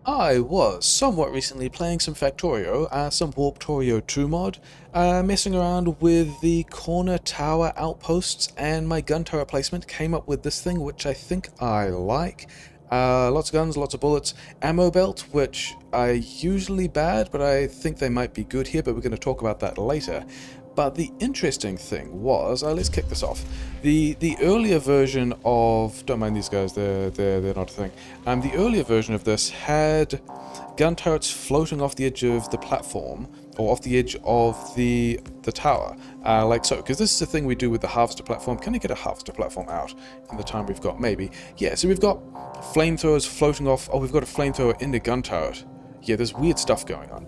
I was somewhat recently playing some Factorio, some Warptorio 2 mod, messing around with the corner tower outposts, and my gun turret placement came up with this thing which I think I like. Lots of guns, lots of bullets, ammo belt, which are usually bad, but I think they might be good here, but we're going to talk about that later. But the interesting thing was, let's kick this off. The earlier version of, don't mind these guys, they're not a thing. The earlier version of this had gun turrets floating off the edge of the platform, or off the edge of the tower, like so. Because this is the thing we do with the harvester platform. Can I get a harvester platform out in the time we've got? Maybe. Yeah. So we've got flamethrowers floating off. Oh, we've got a flamethrower in the gun turret. Yeah, there's weird stuff going on.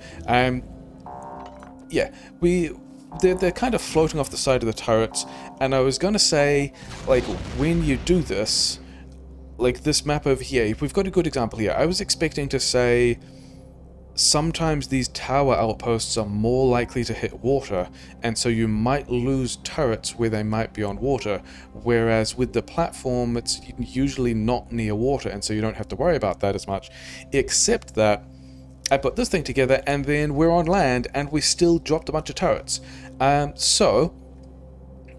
Yeah, they're kind of floating off the side of the turrets, and I was gonna say, like, when you do this, like this map over here, we've got a good example here. I was expecting to say sometimes these tower outposts are more likely to hit water, and so you might lose turrets where they might be on water, whereas with the platform it's usually not near water, and so you don't have to worry about that as much, except that I put this thing together and then we're on land and we still dropped a bunch of turrets. So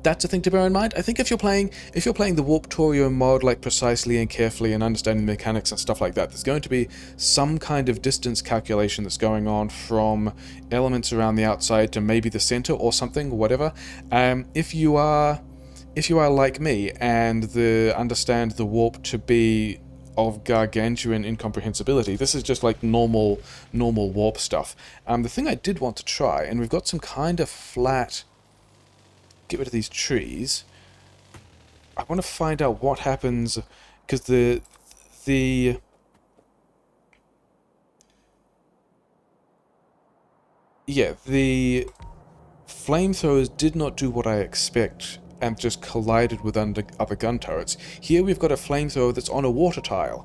that's a thing to bear in mind. I think if you're playing the Warptorio mod like precisely and carefully and understanding the mechanics and stuff like that, there's going to be some kind of distance calculation that's going on from elements around the outside to maybe the center or something, whatever. If you are like me and understand the warp to be of gargantuan incomprehensibility, this is just like normal warp stuff. The thing I did want to try, and we've got some kind of flat, get rid of these trees. I want to find out what happens, because the yeah, the flamethrowers did not do what I expect and just collided with other gun turrets. Here we've got a flamethrower that's on a water tile.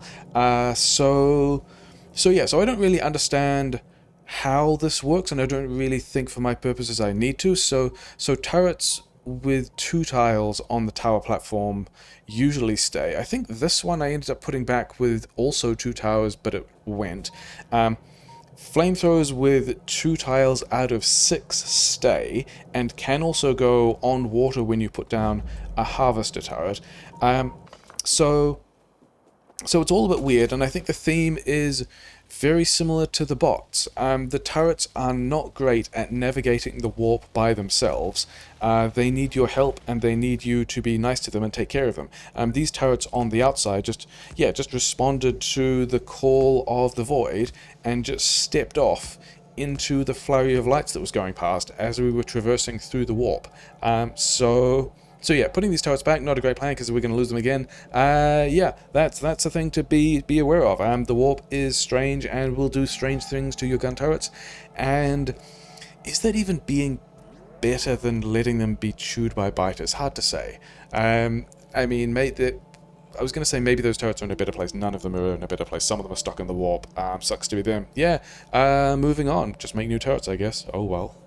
So I don't really understand how this works, and I don't really think for my purposes I need to. So turrets with two tiles on the tower platform usually stay. I think this one I ended up putting back with also two towers, but it went. Flamethrowers with two tiles out of 6 stay, and can also go on water when you put down a harvester turret. So it's all a bit weird, and I think the theme is very similar to the bots. The turrets are not great at navigating the warp by themselves. They need your help, and they need you to be nice to them and take care of them. These turrets on the outside just responded to the call of the void and just stepped off into the flurry of lights that was going past as we were traversing through the warp. So yeah, putting these turrets back, not a great plan because we're going to lose them again. Yeah, that's a thing to be aware of. The warp is strange and will do strange things to your gun turrets. And is that even being better than letting them be chewed by biters? Hard to say. I mean, I was going to say maybe those turrets are in a better place. None of them are in a better place. Some of them are stuck in the warp. Sucks to be them. Yeah, moving on. Just make new turrets, I guess. Oh well.